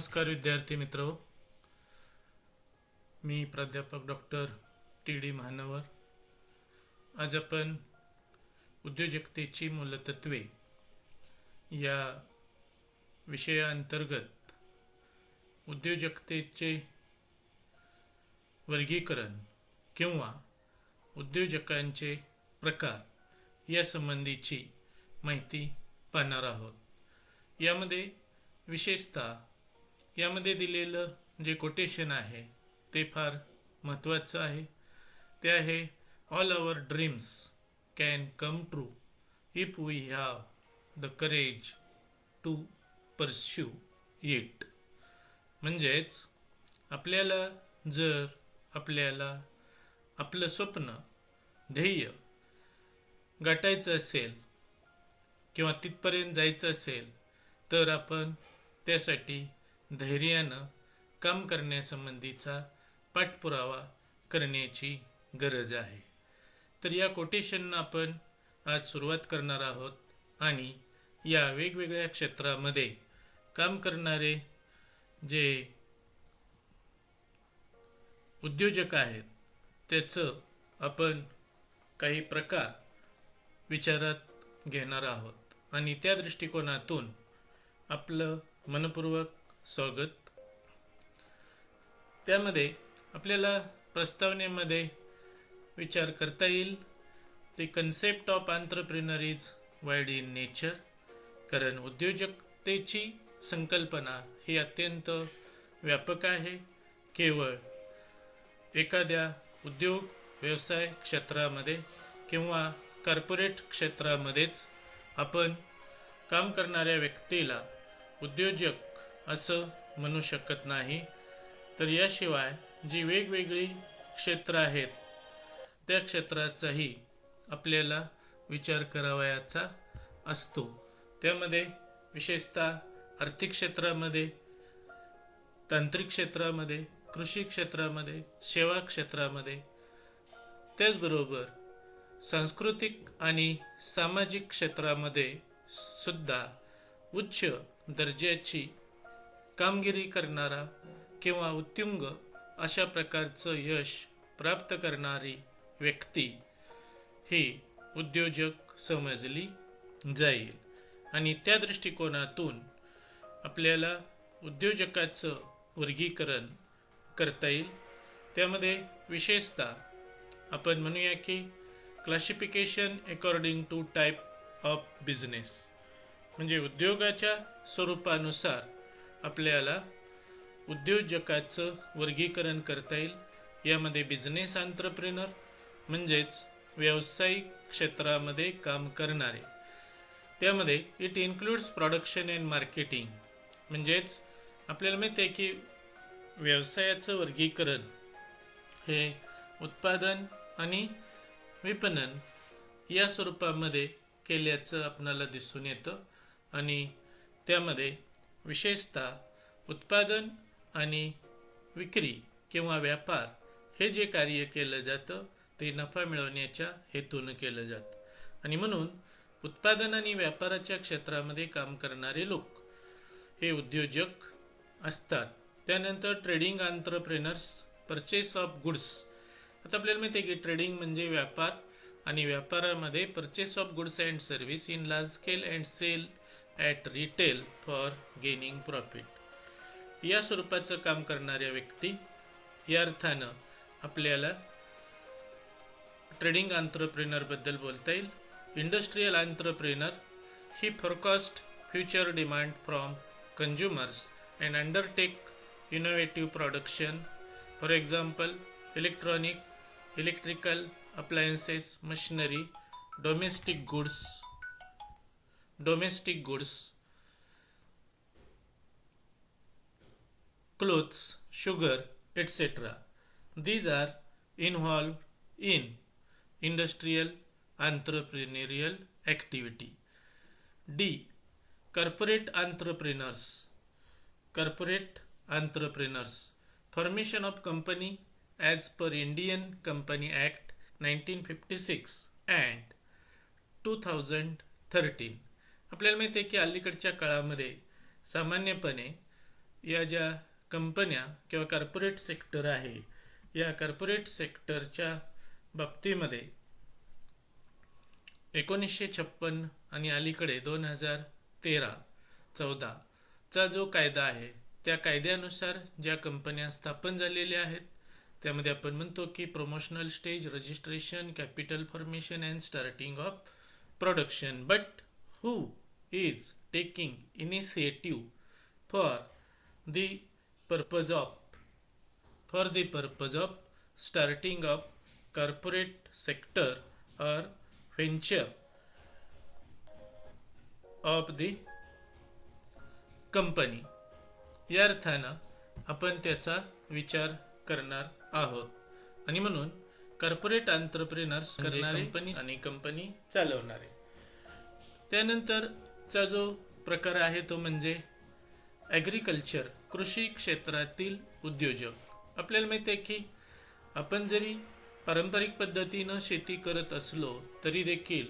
नमस्कार विद्यार्थी मित्र, मी प्राध्यापक डॉक्टर टी.डी. महानवर। आज आपण उद्योजकतेची मूलतत्वे या विषयाअंतर्गत उद्योजकतेचे वर्गीकरण किंवा उद्योजकांचे प्रकार या संबंधीची माहिती पाहणार आहोत। यामध्ये विशेषतः यामध्ये दिलेलं जे कोटेशन आहे ते फार महत्त्वाचं आहे। ते आहे all our dreams can come true if we have the courage to pursue it. म्हणजेच आपल्याला आपलं स्वप्न ध्येय गाठायचं असेल किंवा तिथपर्यंत जायचं असेल तर आपण त्यासाठी धैर्यानं काम करण्यासंबंधीचा पाठपुरावा करण्याची गरज आहे। तर या कोटेशननं आपण आज सुरुवात करणार आहोत आणि या वेगवेगळ्या क्षेत्रामध्ये काम करणारे जे उद्योजक आहेत त्याचं आपण काही प्रकार विचारात घेणार आहोत आणि त्या दृष्टिकोनातून आपलं मनपूर्वक स्वागत। त्यामध्ये आपल्याला प्रस्तावनेमध्ये विचार करता येईल the concept of entrepreneur is wide in nature. कारण उद्योजकतेची संकल्पना ही अत्यंत व्यापक आहे। केवळ एखाद्या उद्योग व्यवसाय क्षेत्रामध्ये किंवा कॉर्पोरेट क्षेत्रामध्येच आपण काम करणाऱ्या व्यक्तीला उद्योजक असं म्हणू शकत नाही। तर याशिवाय जी वेगवेगळी क्षेत्र आहेत त्या क्षेत्राचाही आपल्याला विचार करावयाचा असतो। त्यामध्ये विशेषतः आर्थिक क्षेत्रामध्ये, तांत्रिक क्षेत्रामध्ये, कृषी क्षेत्रामध्ये, सेवा क्षेत्रामध्ये, त्याचबरोबर सांस्कृतिक आणि सामाजिक क्षेत्रामध्ये सुद्धा उच्च दर्जाची कामगिरी करणारा किंवा उत्तुंग अशा प्रकारचं यश प्राप्त करणारी व्यक्ती ही उद्योजक समजली जाईल। आणि त्या दृष्टिकोनातून आपल्याला उद्योजकाचं वर्गीकरण करता येईल। त्यामध्ये विशेषतः आपण म्हणूया की classification according to type of business, म्हणजे उद्योगाच्या स्वरूपानुसार आपल्याला उद्योजकाचं वर्गीकरण करता येईल। यामध्ये बिझनेस एंटरप्रेन्योर म्हणजेच व्यावसायिक क्षेत्रामध्ये काम करणारे, त्यामध्ये it includes production and marketing. म्हणजेच आपल्याला माहिती आहे की व्यवसायाचं वर्गीकरण हे उत्पादन आणि विपणन या स्वरूपामध्ये केल्याचं आपल्याला दिसून येतं आणि त्यामध्ये विशेषतः उत्पादन आणि विक्री किंवा व्यापार हे जे कार्य केलं जातं ते नफा मिळवण्याच्या हेतून केलं जातं आणि म्हणून उत्पादन आणि व्यापाराच्या क्षेत्रामध्ये काम करणारे लोक हे उद्योजक असतात। त्यानंतर trading entrepreneurs, purchase of goods. आता आपल्याला माहिती आहे की ट्रेडिंग म्हणजे व्यापार आणि व्यापारामध्ये purchase of goods and service in large scale and sale at retail for gaining profit. या स्वरूपाचं काम करणाऱ्या व्यक्ती या अर्थानं आपल्याला ट्रेडिंग एंटरप्रेन्योर बद्दल बोलता येईल। Industrial entrepreneur he forecast future demand from consumers and undertake innovative production, for example electrical appliances, machinery, domestic goods, clothes, sugar, etc. These are involved in industrial entrepreneurial activity. D. Corporate entrepreneurs. Formation of company as per Indian Company Act 1956 and 2013. आपल्याला माहिती आहे की अलीकडच्या काळामध्ये सामान्यपणे या ज्या कंपन्या किंवा कॉर्पोरेट सेक्टर आहे, या कॉर्पोरेट सेक्टरच्या बाबतीमध्ये 1956 आणि अलीकडे 2013-14 चा जो कायदा आहे, त्या कायद्यानुसार ज्या कंपन्या स्थापन झालेल्या आहेत, त्यामध्ये आपण म्हणतो की promotional stage, registration, capital formation and starting of production. But who is taking initiative for the purpose of starting of corporate sector or venture of the company. या अर्थानं आपण त्याचा विचार करणार आहोत. आणि म्हणून कॉर्पोरेट एंटरप्रेनर्स करणारे कंपनी आणि कंपनी चालवणारे. त्यानंतरचा जो प्रकार आहे तो म्हणजे ॲग्रिकल्चर, कृषी क्षेत्रातील उद्योजक. आपल्याला माहिती आहे की आपण जरी पारंपरिक पद्धतीनं शेती करत असलो तरी देखील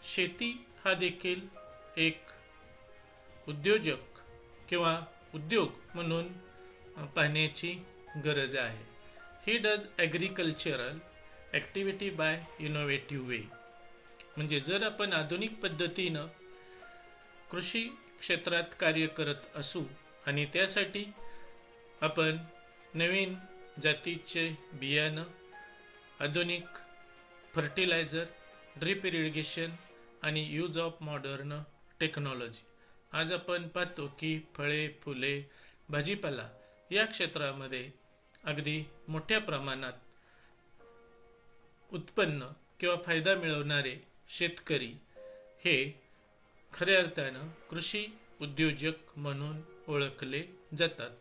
शेती हा देखील एक उद्योजक किंवा उद्योग म्हणून पाहण्याची गरज आहे. He does agricultural activity by innovative way. म्हणजे जर आपण आधुनिक पद्धतीनं कृषी क्षेत्रात कार्य करत असू आणि त्यासाठी आपण नवीन जातीचे बियाणं, आधुनिक फर्टिलायझर, ड्रिप इरिगेशन आणि यूज ऑफ मॉडर्न टेक्नॉलॉजी. आज आपण पाहतो की फळे, फुले, भाजीपाला या क्षेत्रामध्ये अगदी मोठ्या प्रमाणात उत्पन्न किंवा फायदा मिळवणारे शेतकरी हे खऱ्या अर्थानं कृषी उद्योजक म्हणून ओळखले जातात.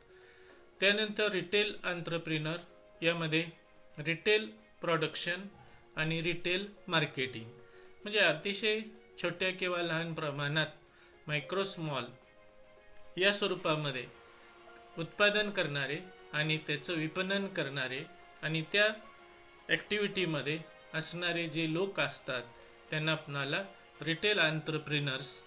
त्यानंतर रिटेल एंटरप्रेनर, यामध्ये रिटेल प्रोडक्शन आणि रिटेल मार्केटिंग म्हणजे अतिशय छोट्या किंवा लहान प्रमाणात मायक्रो स्मॉल या स्वरूपामध्ये उत्पादन करणारे आणि त्याचं विपणन करणारे आणि त्या ॲक्टिव्हिटीमध्ये असणारे जे लोक असतात त्यांना आपणाला रिटेल एंटरप्रेनर्स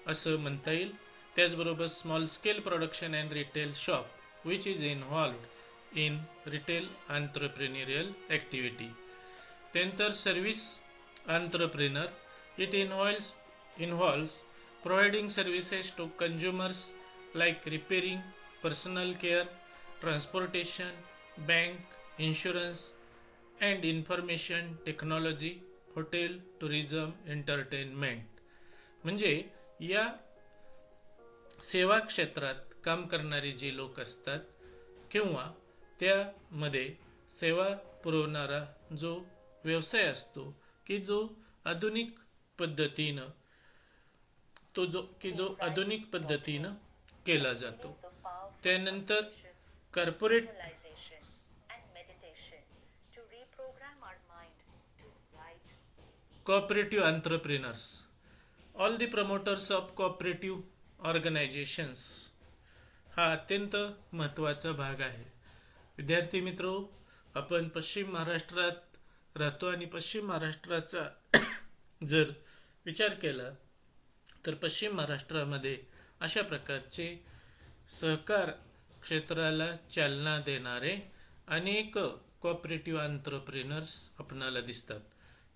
असं म्हणता येईल. त्याचबरोबर small scale production and retail shop which is involved in retail entrepreneurial activity. त्यानंतर service entrepreneur, it involves providing services to consumers like repairing, personal care, transportation, bank, insurance and information technology, hotel, tourism, entertainment. म्हणजे या सेवा क्षेत्रात काम करणारे जे लोक असतात किंवा त्यामध्ये सेवा पुरवणारा जो व्यवसाय असतो की जो आधुनिक पद्धतीनं केला जातो. त्यानंतर corporate cooperative entrepreneurs, all the promoters of cooperative organizations हा अत्यंत महत्त्वाचा भाग आहे. विद्यार्थी मित्रो, आपण पश्चिम महाराष्ट्रात राहतो आणि पश्चिम महाराष्ट्राचा जर विचार केला तर पश्चिम महाराष्ट्रामध्ये अशा प्रकारचे सहकार क्षेत्राला चालना देणारे अनेक कोऑपरेटिव्ह एंटरप्रेनर्स आपणाला दिसतात.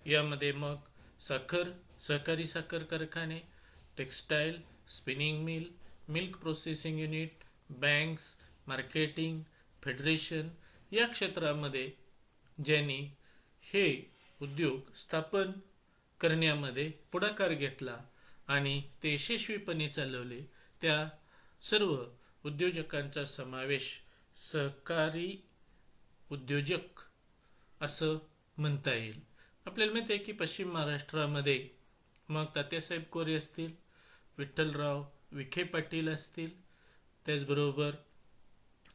यामध्ये मग सहकारी साखर कारखाने, textile, spinning mill, milk processing unit, banks, marketing, federation या क्षेत्रामध्ये ज्यांनी हे उद्योग स्थापन करण्यामध्ये पुढाकार घेतला आणि ते यशस्वीपणे चालवले, त्या सर्व उद्योजकांचा समावेश सहकारी उद्योजक असं म्हणता येईल. आपल्याला माहिती आहे की पश्चिम महाराष्ट्रामध्ये मग तात्यासाहेब कोरे असतील, विठ्ठलराव विखे पाटील असतील, त्याचबरोबर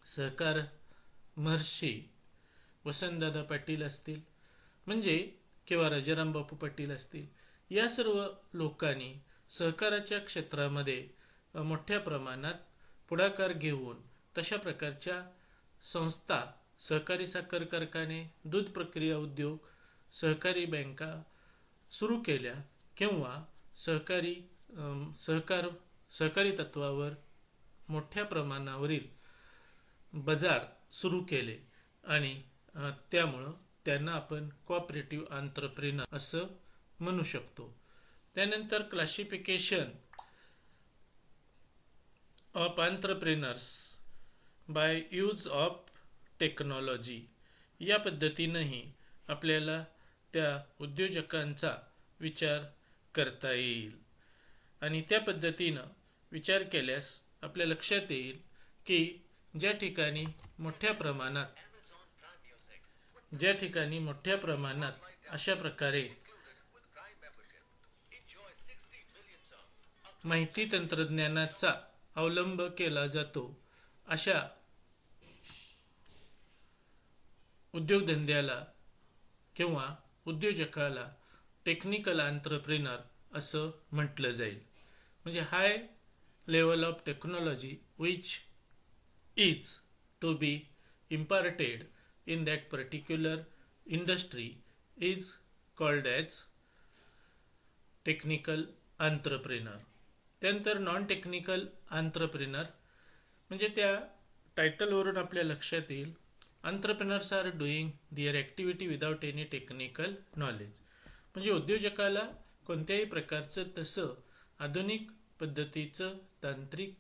सहकार महर्षी वसंतदादा पाटील असतील म्हणजे किंवा राजाराम बापू पाटील असतील. या सर्व लोकांनी सहकाराच्या क्षेत्रामध्ये मोठ्या प्रमाणात पुढाकार घेऊन तशा प्रकारच्या संस्था, सहकारी साखर कारखाने, दूध प्रक्रिया उद्योग, सहकारी बँका सुरू केल्या किंवा सहकारी तत्वावर मोठ्या प्रमाणावरील बाजार सुरू केले आणि त्यामुळं त्यांना आपण कोऑपरेटिव्ह एंटरप्रेन्योर असं म्हणू शकतो. त्यानंतर classification of entrepreneurs by use of technology, या पद्धतीनेही आपल्याला त्या उद्योजकांचा विचार करता येईल. आणि त्या पद्धतीनं विचार केल्यास आपल्या लक्षात येईल की ज्या ठिकाणी मोठ्या प्रमाणात अशा प्रकारे माहिती तंत्रज्ञानाचा अवलंब केला जातो, अशा उद्योगधंद्याला किंवा उद्योजकाला टेक्निकल एंटरप्रेन्योर असं म्हटलं जाईल. म्हणजे high level of technology which is to be imparted in that particular industry is called as technical entrepreneur. त्यानंतर नॉन टेक्निकल एंटरप्रेन्योर म्हणजे त्या टायटलवरून आपल्या लक्षात येईल, entrepreneurs are doing their activity without any technical knowledge. म्हणजे उद्योजकाला कोणत्याही प्रकारचं तसं आधुनिक पद्धतीचं तांत्रिक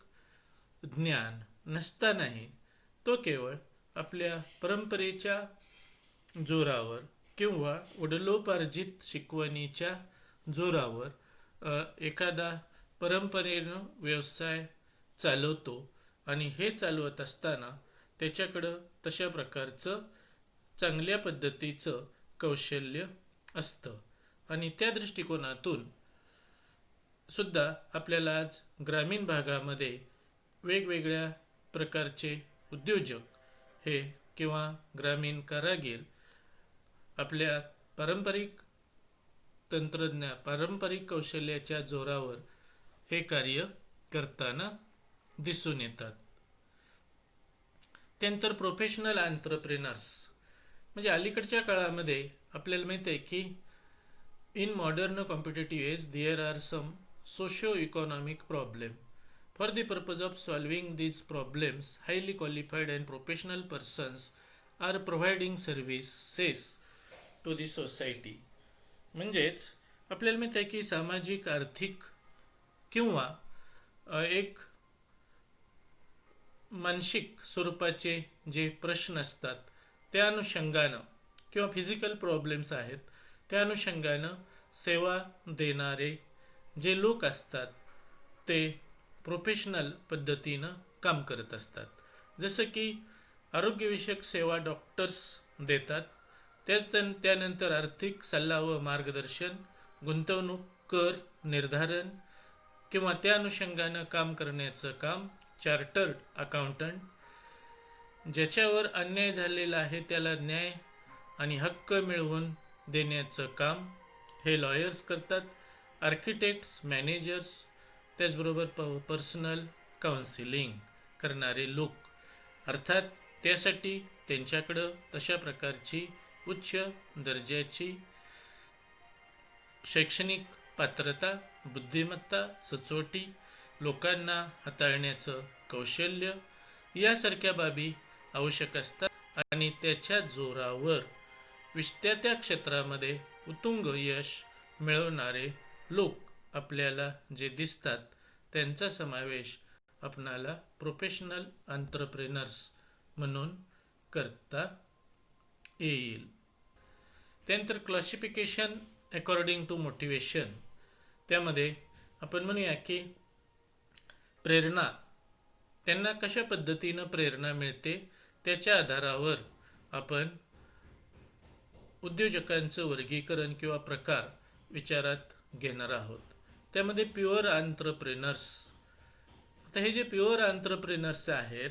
ज्ञान नसतानाही तो केवळ आपल्या परंपरेच्या जोरावर किंवा वडिलोपार्जित शिकवणीच्या जोरावर एखादा परंपरेनं व्यवसाय चालवतो आणि हे चालवत असताना त्याच्याकडं तशा प्रकारचं चांगल्या पद्धतीचं कौशल्य असतं. आणि त्या दृष्टिकोनातून सुद्धा आपल्याला आज ग्रामीण भागामध्ये वेगवेगळ्या प्रकारचे उद्योजक हे किंवा ग्रामीण कारागीर आपल्या पारंपरिक कौशल्याच्या जोरावर हे कार्य करताना दिसून येतात. त्यानंतर प्रोफेशनल एंटरप्रेन्योर्स म्हणजे अलीकडच्या काळामध्ये आपल्याला माहिती आहे की in modern competitive age there are some socio economic problem. For the purpose of solving these problems, highly qualified and professional persons are providing services to the society. म्हणजेच आपल्याला माहिती आहे की सामाजिक, आर्थिक किंवा एक मानसिक स्वरूपाचे जे प्रश्न असतात त्या अनुषंगानं किंवा फिजिकल प्रॉब्लेम्स आहेत त्या अनुषंगानं सेवा देणारे जे लोक असतात ते प्रोफेशनल पद्धतीनं काम करत असतात. जसं की आरोग्यविषयक सेवा डॉक्टर्स देतात, त्यानंतर आर्थिक सल्ला व मार्गदर्शन, गुंतवणूक, कर निर्धारण किंवा त्या अनुषंगानं काम करण्याचं काम चार्टर्ड अकाउंटंट, ज्याच्यावर अन्याय झालेला आहे त्याला न्याय आणि हक्क मिळवून देण्याचं काम हे लॉयर्स करतात. आर्किटेक्ट्स, मॅनेजर्स, त्याचबरोबर पर्सनल काउन्सिलिंग करणारे लोक, अर्थात त्यासाठी त्यांच्याकडं तशा प्रकारची उच्च दर्जाची शैक्षणिक पात्रता, बुद्धिमत्ता, सचोटी, लोकांना हाताळण्याचं कौशल्य यासारख्या बाबी आवश्यक असतात. आणि त्याच्या जोरावर त्या क्षेत्रामध्ये उत्तुंग यश मिळवणारे लोक आपल्याला जे दिसतात त्यांचा समावेश आपणाला प्रोफेशनल एंटरप्रेन्योर्स म्हणून करता येईल. त्यानंतर क्लासिफिकेशन अकॉर्डिंग टू मोटिवेशन, त्यामध्ये आपण म्हणूया की प्रेरणा, त्यांना कशा पद्धतीनं प्रेरणा मिळते त्याच्या आधारावर आपण उद्योजकांचं वर्गीकरण किंवा प्रकार विचारात घेणार आहोत. त्यामध्ये प्युअर एंटरप्रेन्योर्स, आता हे जे प्युअर एंटरप्रेन्योर्स आहेत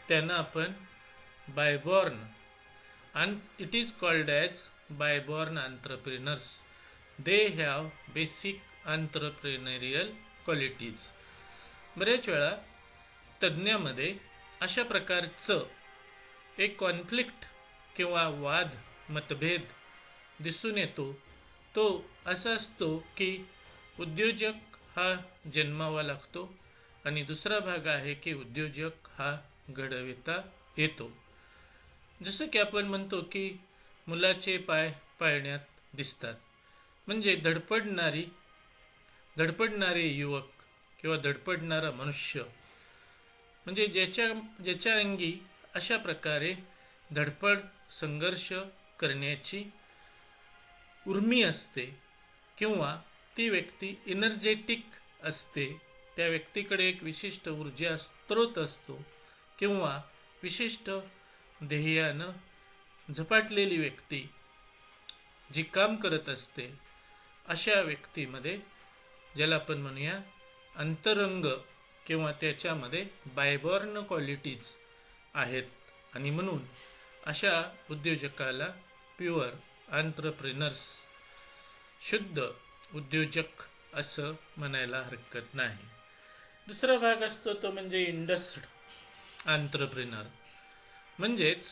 त्यांना आपण बायबॉर्न, and it is called as by-born entrepreneurs. They have basic entrepreneurial qualities. बरेच वेळा तज्ज्ञामध्ये अशा प्रकारचं एक कॉन्फ्लिक्ट किंवा वाद, मतभेद दिसून येतो. तो असा असतो की उद्योजक हा जन्मावा लागतो आणि दुसरा भाग आहे की उद्योजक हा घडविता येतो. जसं की आपण म्हणतो की मुलाचे पाय पाळण्यात दिसतात. म्हणजे धडपडणारे युवक किंवा धडपडणारा मनुष्य म्हणजे ज्याच्या अंगी अशा प्रकारे धडपड संघर्ष करण्याची उर्मी असते किंवा ती व्यक्ती एनर्जेटिक असते, त्या व्यक्तीकडे एक विशिष्ट ऊर्जा स्रोत असतो किंवा विशिष्ट ध्येयानं झपाटलेली व्यक्ती जी काम करत असते, अशा व्यक्तीमध्ये ज्याला आपण म्हणूया अंतरंग किंवा त्याच्यामध्ये बायबॉर्न क्वालिटीज आहेत. आणि म्हणून अशा उद्योजकाला प्युअर आंत्रप्रिनर्स, शुद्ध उद्योजक असं म्हणायला हरकत नाही. दुसरा भाग असतो तो म्हणजे इंडस्ड आंत्रप्रिनर. म्हणजेच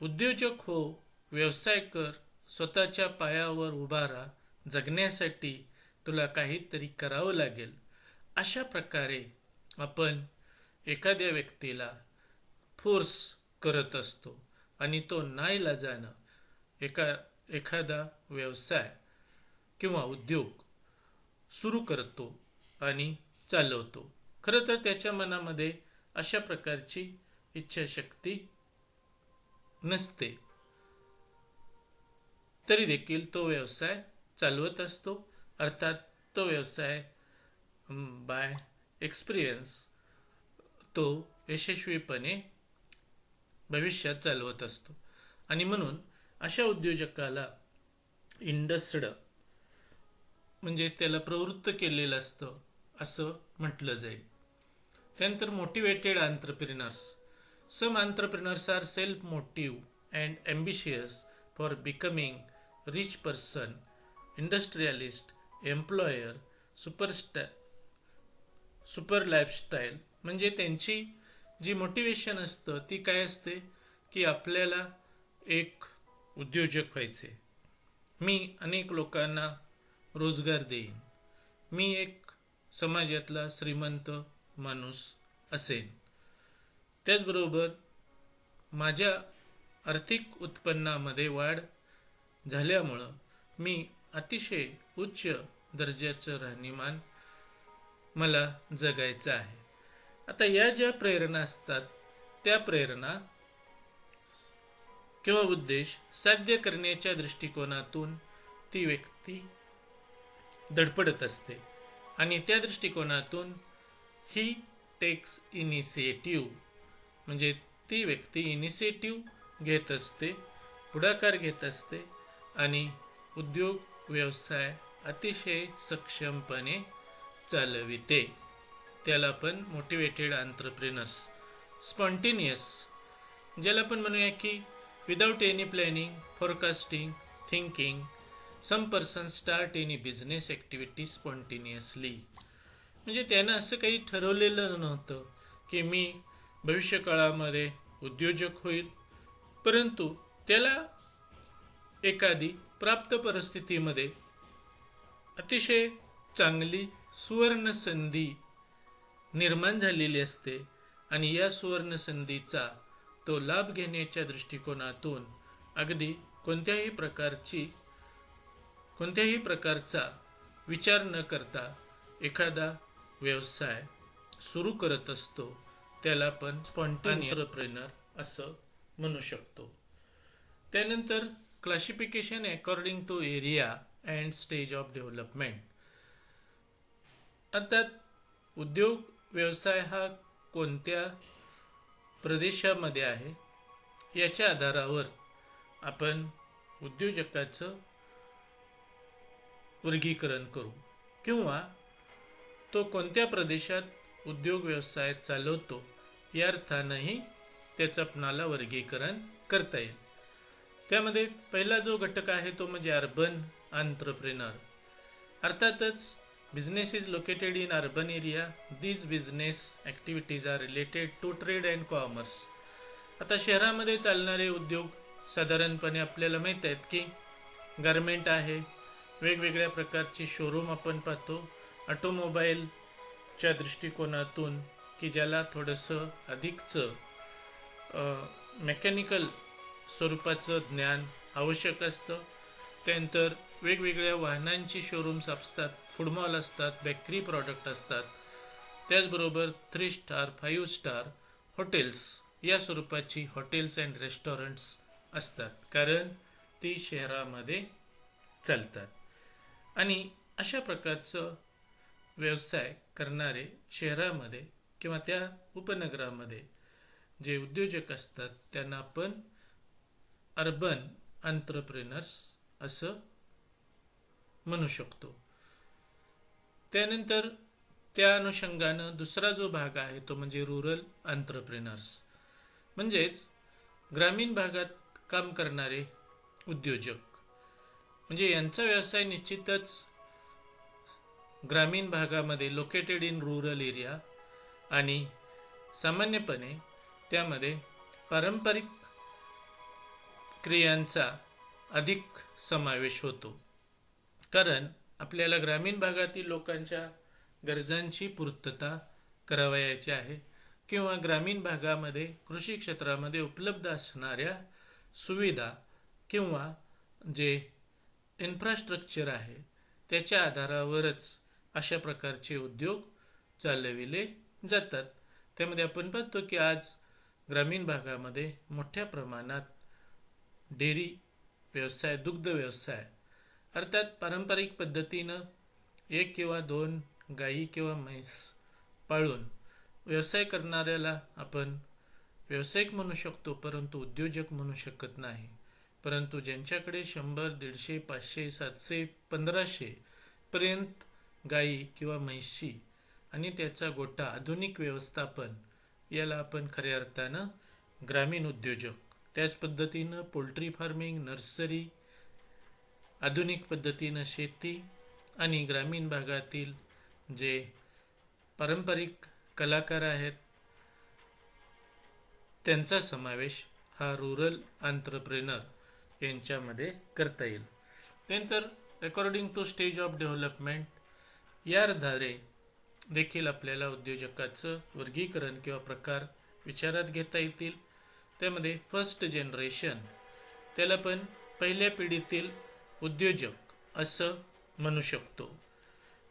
उद्योजक हो, व्यवसाय कर, स्वतःच्या पायावर उभा राहा, जगण्यासाठी तुला काहीतरी करावं लागेल, अशा प्रकारे आपण एखाद्या व्यक्तीला फोर्स करत असतो आणि तो नाईलाजानं एखादा व्यवसाय किंवा उद्योग सुरू करतो आणि चालवतो. खरं तर त्याच्या मनामध्ये अशा प्रकारची इच्छाशक्ती नसते, तरी देखील तो व्यवसाय चालवत असतो. अर्थात तो व्यवसाय बाय एक्सपिरियन्स तो यशस्वीपणे भविष्यात चालवत असतो. आणि म्हणून अशा उद्योजकाला इंडस्ड म्हणजे त्याला प्रवृत्त केलेलं असतं असं म्हटलं जाईल. त्यानंतर motivated entrepreneurs. Some entrepreneurs are self motive and ambitious for becoming rich person, industrialist, employer, super lifestyle. म्हणजे त्यांची जी मोटिवेशन असतं ती काय असते की आपल्याला एक उद्योजक व्हायचे, मी अनेक लोकांना रोजगार देईन, मी एक समाजातला श्रीमंत माणूस असेन, त्याचबरोबर माझ्या आर्थिक उत्पन्नामध्ये वाढ झाल्यामुळं मी अतिशय उच्च दर्जाचं राहणीमान मला जगायचं आहे. आता या ज्या प्रेरणा असतात त्या प्रेरणा किंवा उद्देश साध्य करण्याच्या दृष्टिकोनातून ती व्यक्ती धडपडत असते आणि त्या दृष्टिकोनातून ही टेक्स इनिशिएटिव्ह म्हणजे ती व्यक्ती इनिशिएटिव्ह घेत असते, पुढाकार घेत असते आणि उद्योग व्यवसाय अतिशय सक्षमपणे चालविते. त्याला आपण मोटिवेटेड आंत्रप्रिनर्स. स्पॉन्टेनियस, ज्याला आपण म्हणूया की without any planning, forecasting, thinking, some person start any business activity spontaneously. म्हणजे त्यानं असं काही ठरवलेलं नव्हतं की मी भविष्यकाळामध्ये उद्योजक होईल, परंतु त्याला एखादी प्राप्त परिस्थितीमध्ये अतिशय चांगली सुवर्ण संधी निर्माण झालेली असते आणि या सुवर्ण संधीचा तो लाभ घेण्याच्या दृष्टिकोनातून अगदी कोणत्याही प्रकारचा विचार न करता एखादा व्यवसाय सुरू करत असतो. त्याला आपण स्पॉन्टेनियस एंटरप्रेनर असं म्हणू शकतो. त्यानंतर classification according to area and stage of development. अर्थात उद्योग व्यवसाय हा कोणत्या प्रदेशामध्ये आहे याच्या आधारावर आपण उद्योजकाचं वर्गीकरण करू किंवा तो कोणत्या प्रदेशात उद्योग व्यवसाय चालवतो या अर्थानंही त्याचं आपणाला वर्गीकरण करता येईल. त्यामध्ये पहिला जो घटक आहे तो म्हणजे अर्बन आंत्रप्रिनर. अर्थातच business is located in urban area. These business activities are related to trade and commerce. आता शहरामध्ये चालणारे उद्योग साधारणपणे आपल्याला माहीत आहेत की गारमेंट आहे, वेगवेगळ्या प्रकारची शोरूम आपण पाहतो, ऑटोमोबाईल च्या दृष्टिकोनातून की ज्याला थोडंसं अधिकचं मेकॅनिकल स्वरूपाचं ज्ञान आवश्यक असतं. त्यानंतर वेगवेगळ्या वाहनांची शोरूम्स असतात, फूड मॉल असतात, बेकरी प्रॉडक्ट असतात. त्याचबरोबर 3 स्टार 5 स्टार हॉटेल्स या स्वरूपाची हॉटेल्स अँड रेस्टॉरंट्स असतात, कारण ती शहरामध्ये चालतात. आणि अशा प्रकारचं व्यवसाय करणारे शहरामध्ये किंवा त्या उपनगरामध्ये जे उद्योजक असतात त्यांना आपण अर्बन एंटरप्रेनर्स असं म्हणू शकतो. त्यानंतर त्या अनुषंगानं दुसरा जो भाग आहे तो म्हणजे रुरल एंटरप्रेनर्स, म्हणजेच ग्रामीण भागात काम करणारे उद्योजक. म्हणजे यांचा व्यवसाय निश्चितच ग्रामीण भागामध्ये लोकेटेड इन रुरल एरिया आणि सामान्यपणे त्यामध्ये पारंपरिक क्रियांचा अधिक समावेश होतो. कारण आपल्याला ग्रामीण भागातील लोकांच्या गरजांची पूर्तता करावयाची आहे किंवा ग्रामीण भागामध्ये कृषी क्षेत्रामध्ये उपलब्ध असणाऱ्या सुविधा किंवा जे इन्फ्रास्ट्रक्चर आहे त्याच्या आधारावरच अशा प्रकारचे उद्योग चालविले जातात. त्यामध्ये आपण पाहतो की आज ग्रामीण भागामध्ये मोठ्या प्रमाणात डेअरी व्यवसाय, दुग्ध व्यवसाय, अर्थात पारंपरिक पद्धतीनं 1 किंवा 2 गायी किंवा म्हैस पाळून व्यवसाय करणाऱ्याला आपण व्यावसायिक म्हणू शकतो, परंतु उद्योजक म्हणू शकत नाही. परंतु ज्यांच्याकडे 100, 150, 500, 700, 1500 पर्यंत गायी किंवा म्हैशी आणि त्याचा गोटा, आधुनिक व्यवस्थापन, याला आपण खऱ्या अर्थानं ग्रामीण उद्योजक. त्याच पद्धतीनं पोल्ट्री फार्मिंग, नर्सरी, आधुनिक पद्धतीनं शेती आणि ग्रामीण भागातील जे पारंपरिक कलाकार आहेत त्यांचा समावेश हा रुरल एंटरप्रेनर यांच्यामध्ये करता येईल. त्यानंतर according to stage of development या आधारे देखील आपल्याला उद्योजकाचं वर्गीकरण किंवा प्रकार विचारात घेता येतील. त्यामध्ये फर्स्ट जनरेशन, त्याला पण पहिल्या पिढीतील उद्योजक असं म्हणू शकतो.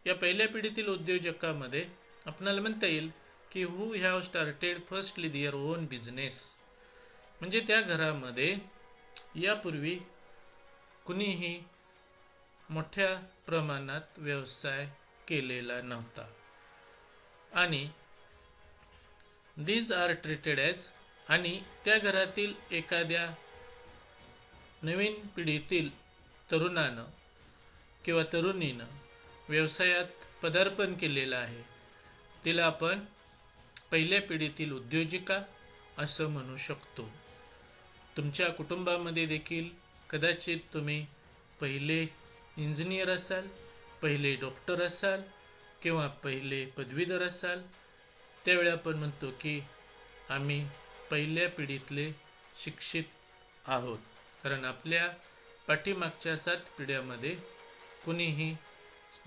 या पहिल्या पिढीतील उद्योजकामध्ये आपल्याला म्हणता येईल की who have started firstly their own business, म्हणजे त्या घरामध्ये यापूर्वी कुणीही मोठ्या प्रमाणात व्यवसाय केलेला नव्हता आणि दीज आर ट्रीटेड ॲज, आणि त्या घरातील एखाद्या नवीन पिढीतील तरुणानं किंवा तरुणीनं व्यवसायात पदार्पण केलेलं आहे, तिला आपण पहिल्या पिढीतील उद्योजिका असं म्हणू शकतो. तुमच्या कुटुंबामध्ये देखील कदाचित तुम्ही पहिले इंजिनियर असाल, पहिले डॉक्टर असाल किंवा पहिले पदवीधर असाल, त्यावेळी आपण म्हणतो की आम्ही पहिल्या पिढीतले शिक्षित आहोत, कारण आपल्या पाठीमागच्या 7 पिढ्यामध्ये कुणीही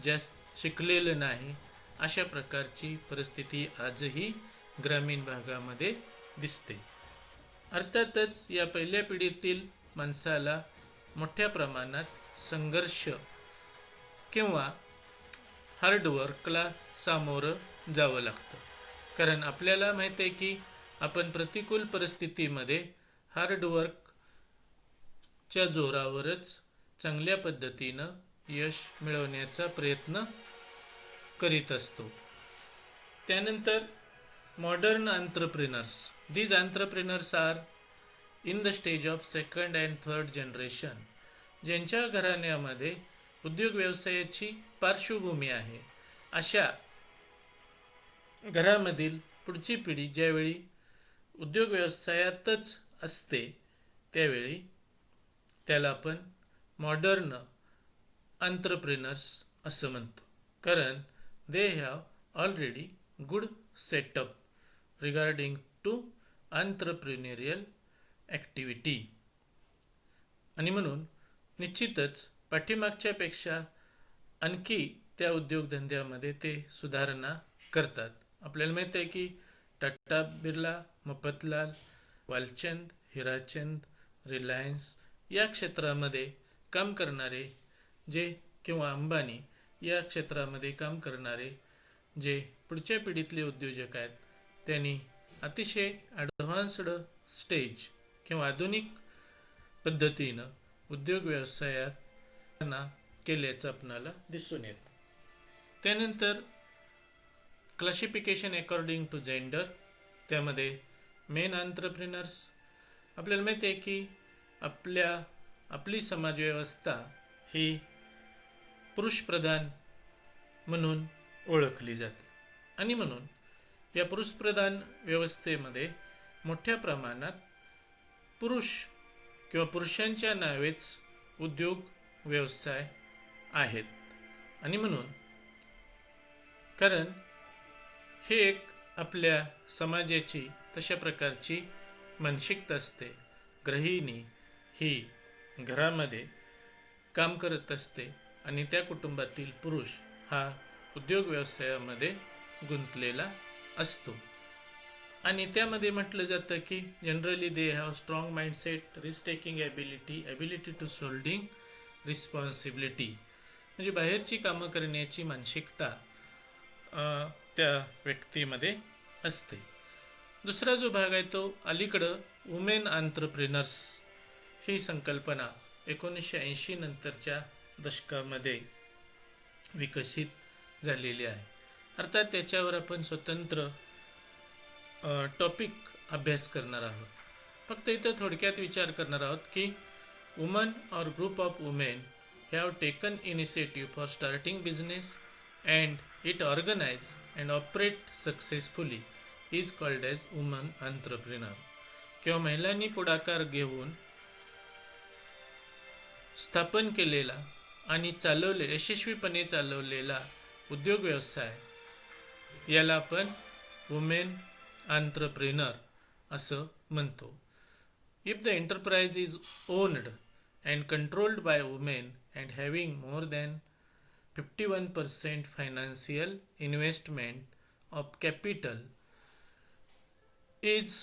जास्त शिकलेलं नाही. अशा प्रकारची परिस्थिती आजही ग्रामीण भागामध्ये दिसते. अर्थातच या पहिल्या पिढीतील माणसाला मोठ्या प्रमाणात संघर्ष किंवा हार्डवर्कला सामोरं जावं लागतं. कारण आपल्याला माहिती आहे की आपण प्रतिकूल परिस्थितीमध्ये हार्डवर्कच्या जोरावरच चांगल्या पद्धतीनं यश मिळवण्याचा प्रयत्न करीत असतो. त्यानंतर modern entrepreneurs, these entrepreneurs are in the stage of second and third generation, ज्यांच्या घराण्यामध्ये उद्योग व्यवसायाची पार्श्वभूमी आहे, अशा घरामधील पुढची पिढी ज्यावेळी उद्योग व्यवसायातच असते त्यावेळी त्याला आपण मॉडर्न एंटरप्रेनर्स असं म्हणतो, कारण they have already good setup regarding to entrepreneurial activity. आणि म्हणून निश्चितच पाठीमागच्या पेक्षा आणखी त्या उद्योगधंद्यामध्ये ते सुधारणा करतात. आपल्याला माहीत आहे की टाटा, बिर्ला, मफतलाल, वालचंद, हिराचंद, रिलायन्स या क्षेत्रामध्ये काम करणारे जे किंवा अंबानी या क्षेत्रामध्ये काम करणारे जे पुढच्या पिढीतले उद्योजक आहेत त्यांनी अतिशय ॲडव्हान्स्ड स्टेज किंवा आधुनिक पद्धतीनं उद्योग व्यवसायात केल्याचं आपणाला दिसून येतं. त्यानंतर क्लासिफिकेशन अकॉर्डिंग टू जेंडर, त्यामध्ये मेन एंटरप्रेनर्स. आपल्याला माहिती आहे की आपली समाजव्यवस्था ही पुरुषप्रधान म्हणून ओळखली जाते आणि म्हणून या पुरुषप्रधान व्यवस्थेमध्ये मोठ्या प्रमाणात पुरुष किंवा पुरुषांच्या नावेच उद्योग व्यवसाय आहेत. आणि म्हणून कारण हे एक आपल्या समाजाची तशा प्रकारची मानसिकता असते. गृहिणी ही घरामध्ये काम करत असते आणि त्या कुटुंबातील पुरुष हा उद्योग व्यवसायामध्ये गुंतलेला असतो. आणि त्यामध्ये म्हटलं जातं की generally they have strong mindset, risk taking ability to shouldering responsibility, म्हणजे बाहेरची कामं करण्याची मानसिकता त्या व्यक्तीमध्ये असते. दुसरा जो भाग आहे तो अलीकडं वुमेन एंटरप्रेनर्स ही संकल्पना 1980 नंतरच्या दशकामध्ये विकसित झालेली आहे. अर्थात त्याच्यावर आपण स्वतंत्र टॉपिक अभ्यास करणार आहोत. फक्त इथं थोडक्यात विचार करणार आहोत की वुमन और group of women have taken initiative for starting business and it organise and operate successfully is called as woman entrepreneur, किंवा महिलांनी पुढाकार घेऊन स्थापन केलेला आणि यशस्वीपणे चालवलेला उद्योग व्यवसाय याला आपण वुमेन एंटरप्रेनर असं म्हणतो. If the enterprise is owned and controlled by women and having more than 51% financial investment of capital is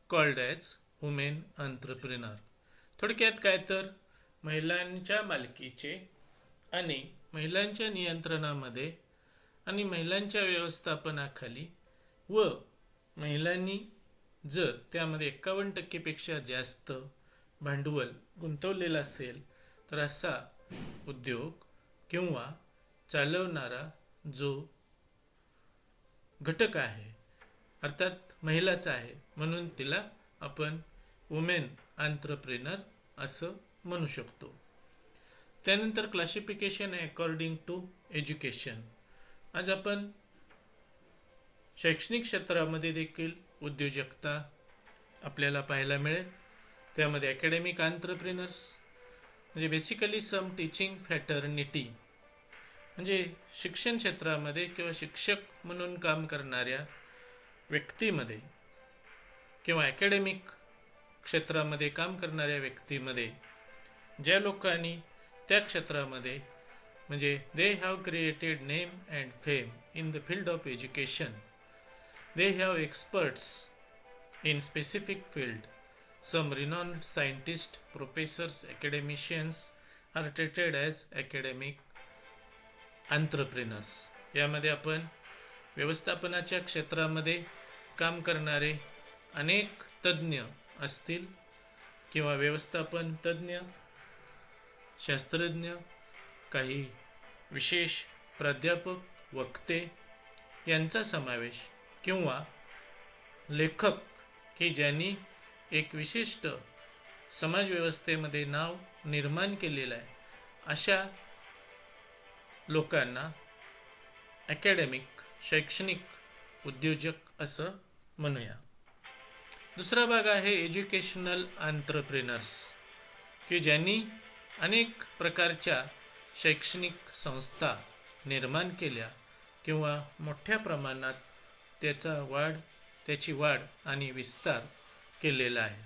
called as women entrepreneur. थोडक्यात काय तर महिलांच्या मालकीचे आणि महिलांच्या नियंत्रणामध्ये आणि महिलांच्या व्यवस्थापनाखाली व महिलांनी जर त्यामध्ये 51% पेक्षा जास्त भांडवल गुंतवलेलं असेल तर असा उद्योग किंवा चालवणारा जो घटक आहे अर्थात महिलाच आहे, म्हणून तिला आपण वुमेन एंटरप्रेनर असं म्हणू शकतो. त्यानंतर क्लासिफिकेशन अकॉर्डिंग टू एज्युकेशन. आज आपण शैक्षणिक क्षेत्रामध्ये देखील उद्योजकता आपल्याला पाहायला मिळेल. त्यामध्ये अकॅडमिक एंटरप्रेनर्स म्हणजे बेसिकली सम टीचिंग फॅटर्निटी, म्हणजे शिक्षण क्षेत्रामध्ये किंवा शिक्षक म्हणून काम करणाऱ्या व्यक्तीमध्ये किंवा अकॅडमिक क्षेत्रामध्ये काम करणाऱ्या व्यक्तीमध्ये ज्या लोकांनी त्या क्षेत्रामध्ये म्हणजे they have created name and fame in the field of education, they have experts in specific field, some renowned scientist, professors, academicians are treated as academic entrepreneurs. यामध्ये आपण व्यवस्थापनाच्या क्षेत्रामध्ये काम करणारे अनेक तज्ज्ञ असतील किंवा व्यवस्थापन तज्ज्ञ, शास्त्रज्ञ, काही विशेष प्राध्यापक, वक्ते यांचा समावेश किंवा लेखक की ज्यांनी एक विशिष्ट समाजव्यवस्थेमध्ये नाव निर्माण केलेलं आहे अशा लोकांना अकॅडमिक शैक्षणिक उद्योजक असं म्हणूया. दुसरा भाग आहे एज्युकेशनल एंटरप्रेनर्स की ज्यांनी अनेक प्रकारच्या शैक्षणिक संस्था निर्माण केल्या किंवा मोठ्या प्रमाणात त्याची वाढ आणि विस्तार केलेला आहे.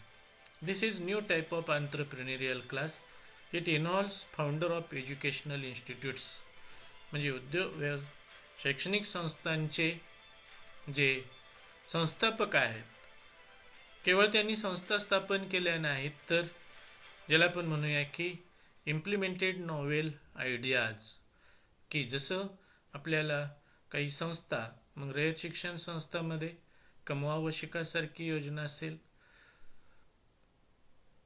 This is new type of entrepreneurial class. It involves founder of educational institutes, म्हणजे शैक्षणिक संस्थांचे जे संस्थापक आहेत, केवळ त्यांनी संस्था स्थापन केल्या नाहीत, तर ज्याला आपण म्हणूया की इम्प्लिमेंटेड नॉवेल आयडियाज, की जसं आपल्याला काही संस्था, मग रयत शिक्षण संस्थामध्ये कमवा व शिकासारखी योजना असेल,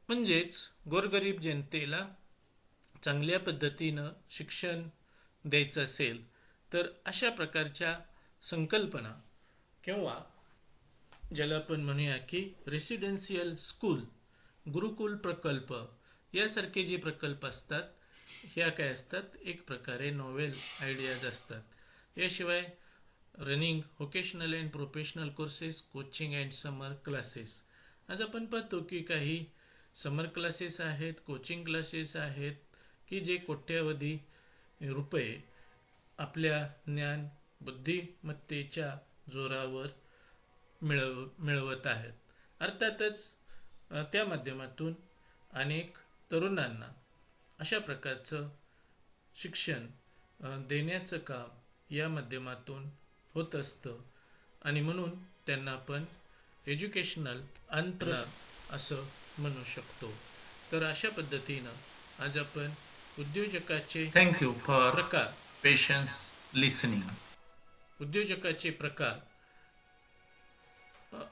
म्हणजेच गोरगरीब जनतेला चांगल्या पद्धतीनं शिक्षण द्यायचं असेल तर अशा प्रकारच्या संकल्पना किंवा ज्याला आपण म्हणूया की रेसिडेन्शियल स्कूल, गुरुकुल प्रकल्प यासारखे जे प्रकल्प असतात, ह्या काय असतात, एक प्रकारे नॉवेल आयडियाज असतात. याशिवाय running vocational and professional courses, coaching and summer classes. आज आपण पाहतो की काही समर क्लासेस आहेत, कोचिंग क्लासेस आहेत, की जे कोट्यावधी रुपये आपल्या ज्ञान बुद्धिमत्तेच्या जोरावर मिळवत आहेत. अर्थातच त्या माध्यमातून अनेक तरुणांना अशा प्रकारचं शिक्षण देण्याचं काम या माध्यमातून होत असतं आणि म्हणून त्यांना आपण एज्युकेशनल अंतर्प्रेन्योर असं म्हणू शकतो. तर अशा पद्धतीनं आज आपण उद्योजकाचे Thank you for प्रकार, patience listening. उद्योजकाचे प्रकार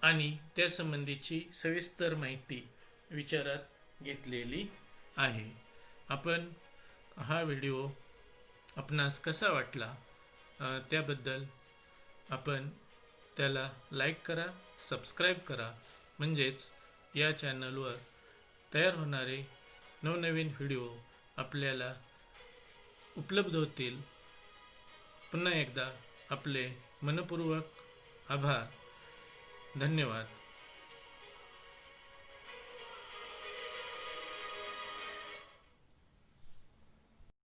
आणि त्यासंबंधीची सविस्तर माहिती विचारात घेतलेली आहे. आपण हा व्हिडिओ आपणास कसा वाटला त्याबद्दल आपण त्याला लाईक करा, सबस्क्राईब करा, म्हणजेच या चॅनलवर तयार होणारे नवनवीन व्हिडिओ आपल्याला उपलब्ध होतील. पुन्हा एकदा आपले मनपूर्वक आभार. धन्यवाद.